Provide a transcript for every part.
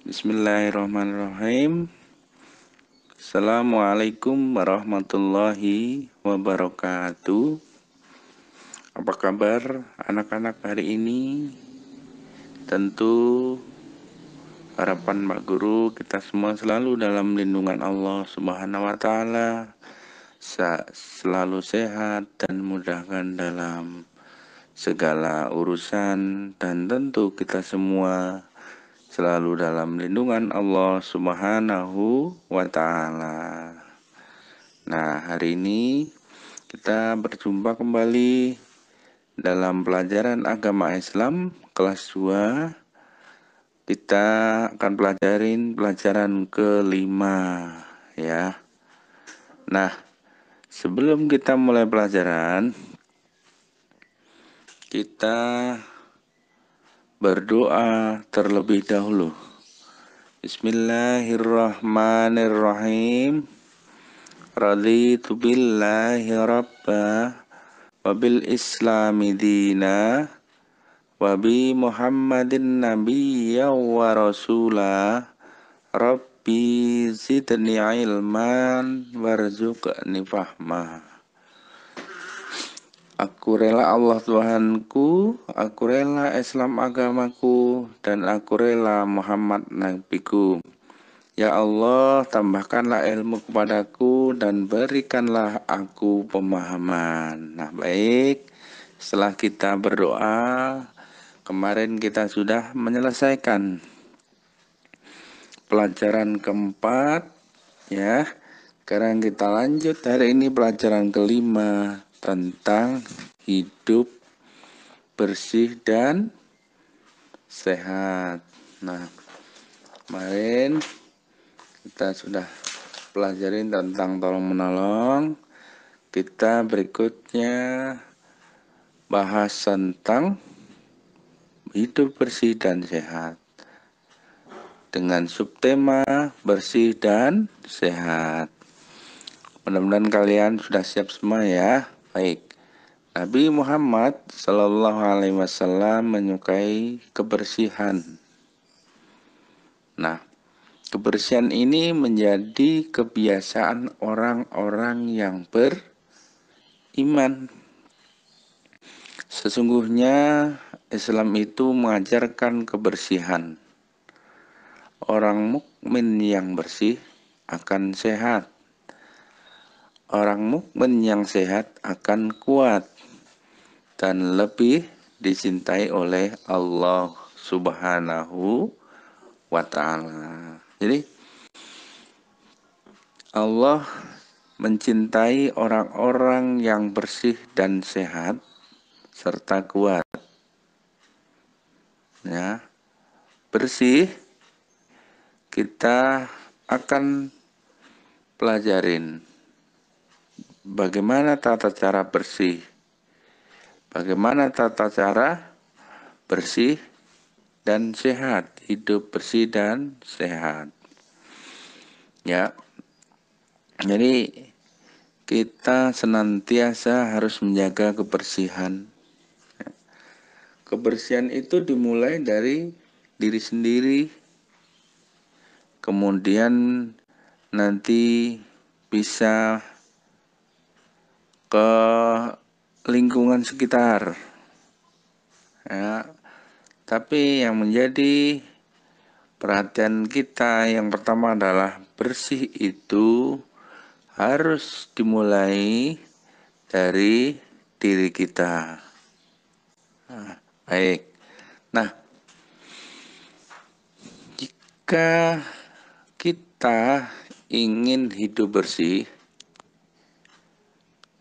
Bismillahirrahmanirrahim. Assalamualaikum warahmatullahi wabarakatuh. Apa kabar anak-anak hari ini? Tentu harapan Pak Guru kita semua selalu dalam lindungan Allah Subhanahu wa taala, selalu sehat dan mudahkan dalam segala urusan, dan tentu kita semua selalu dalam lindungan Allah Subhanahu wa taala. Nah, hari ini kita berjumpa kembali dalam pelajaran agama Islam kelas 2. Kita akan pelajaran kelima ya. Nah, sebelum kita mulai pelajaran, kita berdoa terlebih dahulu. Bismillahirrahmanirrahim. Raditu billahi rabba wa bil islami dina wa bi muhammadin nabiyya wa rasula rabbi zidni ilman warzuqni fahma. Aku rela Allah Tuhanku, aku rela Islam agamaku, dan aku rela Muhammad nabiku. Ya Allah, tambahkanlah ilmu kepadaku dan berikanlah aku pemahaman. Nah, baik. Setelah kita berdoa, kemarin kita sudah menyelesaikan pelajaran keempat, ya. Sekarang kita lanjut hari ini pelajaran kelima tentang hidup bersih dan sehat. Nah, kemarin kita sudah pelajarin tentang tolong menolong. Kita berikutnya bahas tentang hidup bersih dan sehat dengan subtema bersih dan sehat. Mudah-mudahan kalian sudah siap semua ya. Baik. Nabi Muhammad Shallallahu Alaihi Wasallam menyukai kebersihan. Nah, kebersihan ini menjadi kebiasaan orang-orang yang beriman. Sesungguhnya Islam itu mengajarkan kebersihan. Orang mukmin yang bersih akan sehat. Orang mukmin yang sehat akan kuat dan lebih dicintai oleh Allah Subhanahu wa ta'ala. Jadi Allah mencintai orang-orang yang bersih dan sehat serta kuat. Ya. Bersih kita akan pelajarin bagaimana tata cara bersih. Bagaimana tata cara bersih dan sehat, hidup bersih dan sehat. Ya. Jadi kita senantiasa harus menjaga kebersihan. Kebersihan itu dimulai dari diri sendiri, kemudian nanti bisa ke lingkungan sekitar. Ya. Tapi yang menjadi perhatian kita yang pertama adalah bersih itu harus dimulai dari diri kita. Nah, baik. Nah, jika kita ingin hidup bersih,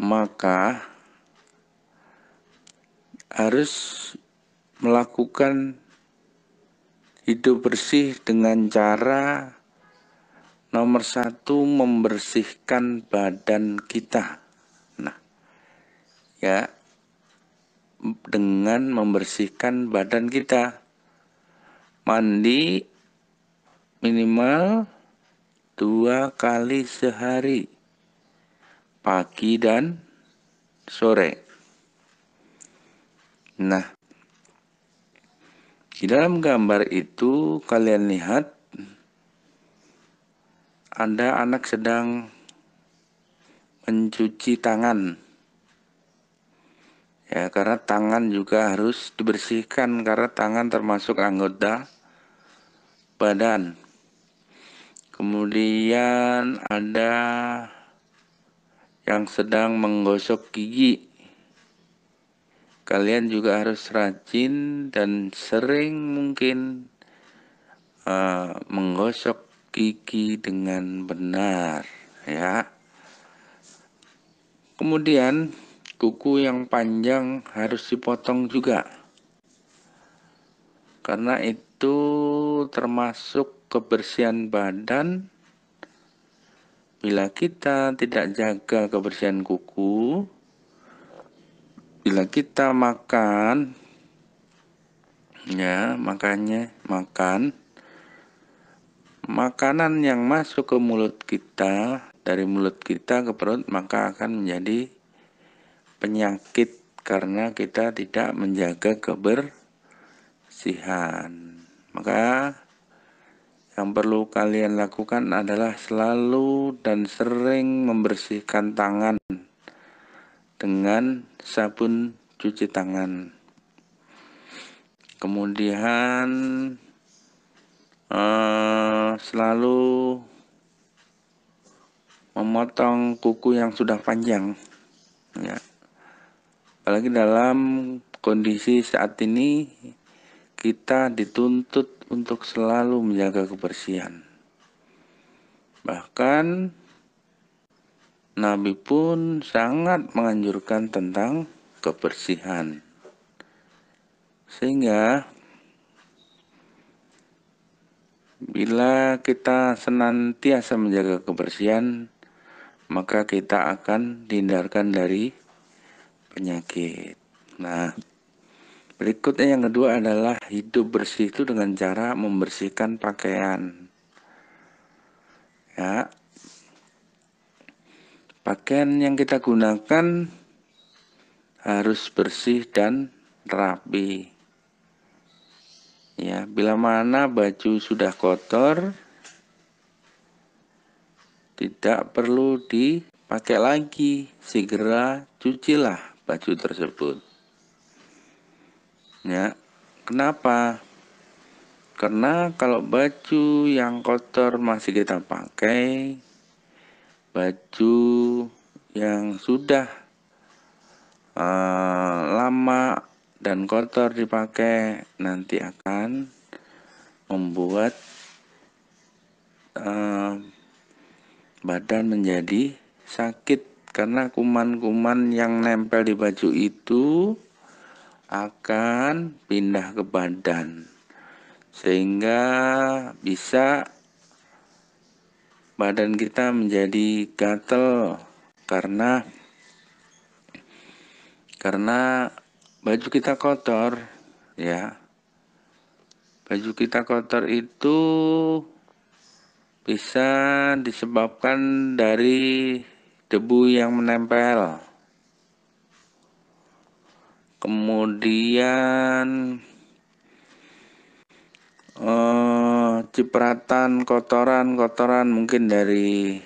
maka harus melakukan hidup bersih dengan cara nomor 1, membersihkan badan kita. Nah, ya, dengan membersihkan badan kita, mandi minimal 2 kali sehari, pagi dan sore. Nah, di dalam gambar itu kalian lihat ada anak sedang mencuci tangan. Ya, karena tangan juga harus dibersihkan karena tangan termasuk anggota badan. Kemudian ada yang sedang menggosok gigi. Kalian juga harus rajin dan sering mungkin menggosok gigi dengan benar, ya. Kemudian kuku yang panjang harus dipotong juga, karena itu termasuk kebersihan badan. Bila kita tidak jaga kebersihan kuku, bila kita makan, ya makan makanan yang masuk ke mulut kita, dari mulut kita ke perut, maka akan menjadi penyakit karena kita tidak menjaga kebersihan. Maka yang perlu kalian lakukan adalah selalu dan sering membersihkan tangan dengan sabun cuci tangan. Kemudian selalu memotong kuku yang sudah panjang, ya. Apalagi dalam kondisi saat ini kita dituntut untuk selalu menjaga kebersihan. Bahkan Nabi pun sangat menganjurkan tentang kebersihan. Sehingga bila kita senantiasa menjaga kebersihan, maka kita akan dihindarkan dari penyakit. Nah, berikutnya yang kedua adalah hidup bersih itu dengan cara membersihkan pakaian. Ya, pakaian yang kita gunakan harus bersih dan rapi. Ya, bila mana baju sudah kotor, tidak perlu dipakai lagi, segera cucilah baju tersebut. Ya, kenapa? Karena kalau baju yang kotor masih kita pakai, baju yang sudah lama dan kotor dipakai nanti akan membuat badan menjadi sakit karena kuman-kuman yang nempel di baju itu akan pindah ke badan sehingga bisa badan kita menjadi gatel karena baju kita kotor, ya. Baju kita kotor itu bisa disebabkan dari debu yang menempel. Kemudian cipratan kotoran mungkin dari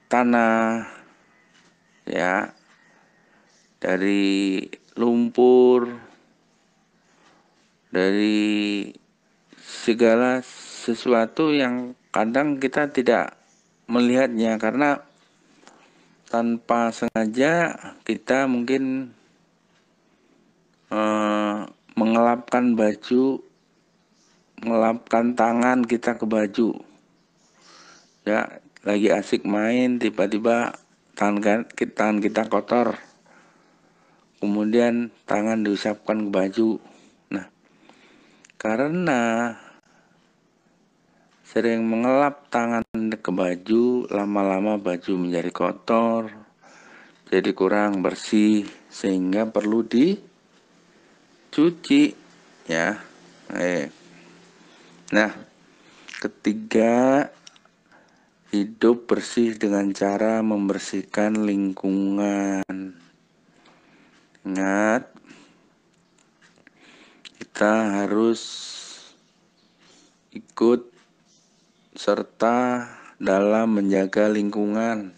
tanah, ya, dari lumpur, dari segala sesuatu yang kadang kita tidak melihatnya karena tanpa sengaja kita mungkin mengelapkan baju, mengelapkan tangan kita ke baju, ya, lagi asik main tiba-tiba tangan kita kotor, kemudian tangan diusapkan ke baju. Nah, karena sering mengelap tangan ke baju, lama-lama baju menjadi kotor, jadi kurang bersih, sehingga perlu dicuci, ya. Nah, ketiga, hidup bersih dengan cara membersihkan lingkungan. Ingat, kita harus ikut serta dalam menjaga lingkungan,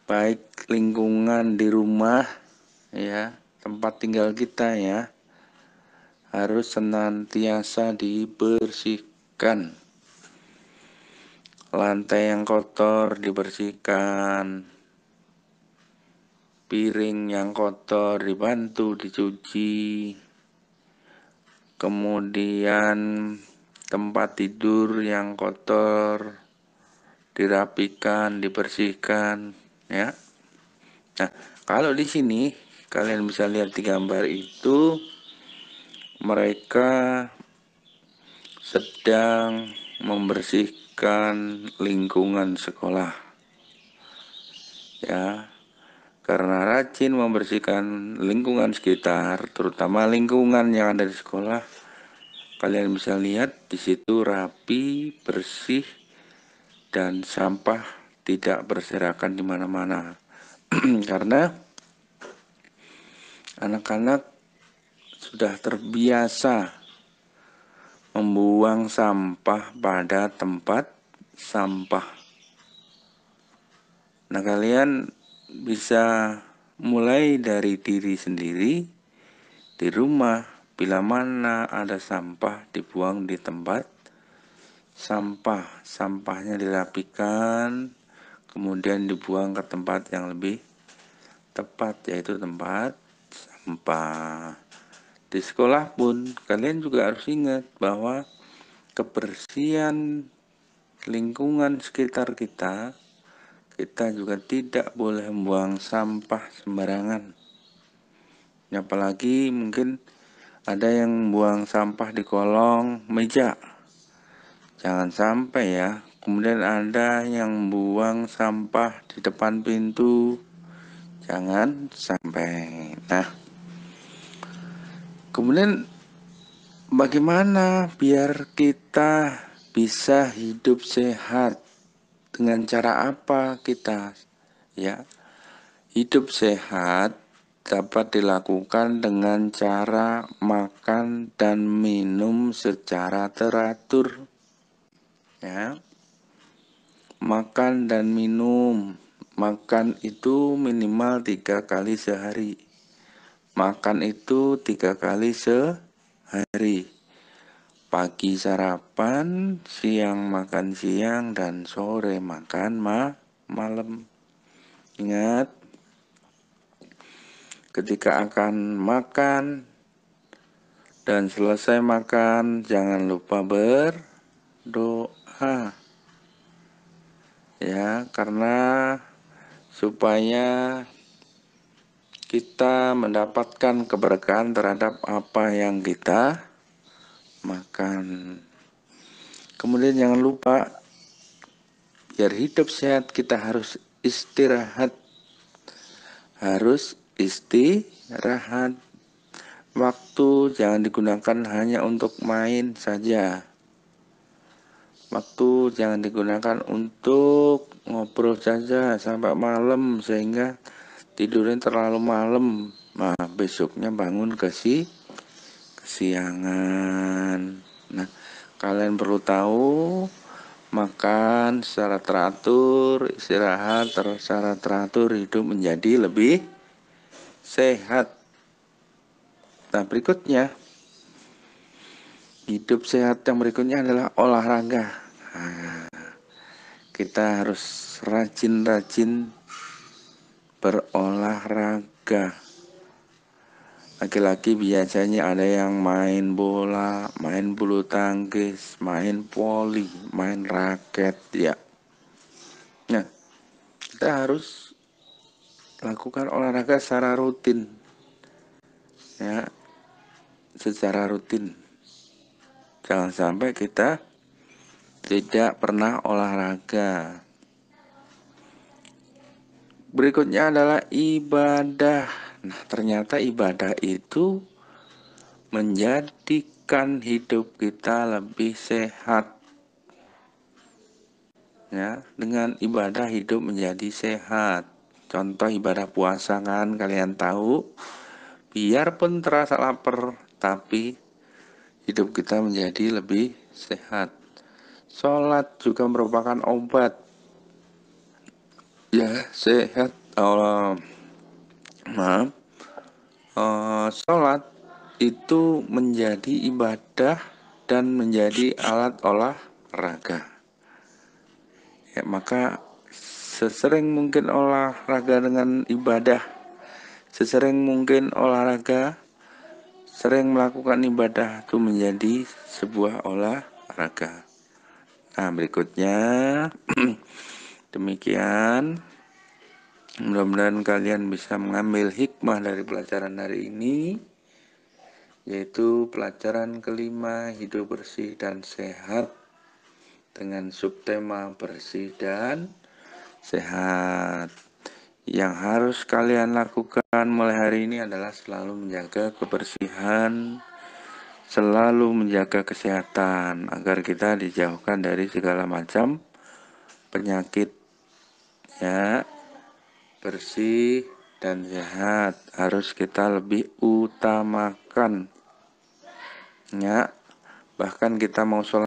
baik lingkungan di rumah ya, tempat tinggal kita ya, harus senantiasa dibersihkan. Lantai yang kotor dibersihkan, piring yang kotor dibantu dicuci, kemudian tempat tidur yang kotor dirapikan, dibersihkan ya. Nah, kalau di sini kalian bisa lihat di gambar itu, mereka sedang membersihkan lingkungan sekolah ya. Karena rajin membersihkan lingkungan sekitar, terutama lingkungan yang ada di sekolah, kalian bisa lihat di situ rapi, bersih, dan sampah tidak berserakan di mana-mana. Karena anak-anak sudah terbiasa membuang sampah pada tempat sampah. Nah, kalian bisa mulai dari diri sendiri di rumah. Bila mana ada sampah, dibuang di tempat sampah. Sampahnya dirapikan, kemudian dibuang ke tempat yang lebih tepat, yaitu tempat sampah. Di sekolah pun kalian juga harus ingat bahwa kebersihan lingkungan sekitar kita juga tidak boleh membuang sampah sembarangan. Apalagi mungkin ada yang buang sampah di kolong meja, jangan sampai ya. Kemudian ada yang buang sampah di depan pintu, jangan sampai. Nah, kemudian bagaimana biar kita bisa hidup sehat? Dengan cara apa kita ya? Hidup sehat dapat dilakukan dengan cara makan dan minum secara teratur ya. Makan dan minum. Makan itu minimal 3 kali sehari. Makan itu 3 kali sehari. Pagi sarapan, siang makan siang, dan sore makan malam. Ingat, ketika akan makan dan selesai makan, jangan lupa berdoa. Ya, karena supaya kita mendapatkan keberkahan terhadap apa yang kita makan. Kemudian jangan lupa, biar hidup sehat kita harus istirahat. Harus istirahat. Waktu jangan digunakan hanya untuk main saja. Waktu jangan digunakan untuk ngobrol saja sampai malam sehingga tidurnya terlalu malam. Nah, besoknya bangun kesiangan. Nah, kalian perlu tahu, makan secara teratur, istirahat secara teratur, hidup menjadi lebih sehat. Nah, berikutnya, hidup sehat yang berikutnya adalah olahraga. Nah, kita harus rajin-rajin berolahraga. Laki-laki biasanya ada yang main bola, main bulu tangkis, main voli, main raket ya. Nah, kita harus lakukan olahraga secara rutin ya, secara rutin. Jangan sampai kita tidak pernah olahraga. Berikutnya adalah ibadah. Nah, ternyata ibadah itu menjadikan hidup kita lebih sehat. Ya, dengan ibadah hidup menjadi sehat. Contoh ibadah puasa kan kalian tahu, biarpun terasa lapar, tapi hidup kita menjadi lebih sehat. Sholat juga merupakan obat. Ya, sehat. Maaf. Sholat itu menjadi ibadah dan menjadi alat olahraga. Ya, maka sesering mungkin olahraga dengan ibadah, sesering mungkin olahraga, sering melakukan ibadah itu menjadi sebuah olahraga. Nah, berikutnya demikian. Mudah-mudahan kalian bisa mengambil hikmah dari pelajaran hari ini, yaitu pelajaran kelima, hidup bersih dan sehat, dengan subtema bersih dan sehat. Yang harus kalian lakukan mulai hari ini adalah selalu menjaga kebersihan, selalu menjaga kesehatan, agar kita dijauhkan dari segala macam penyakit. Ya, bersih dan sehat harus kita lebih utamakan. Ya, bahkan kita mau sholat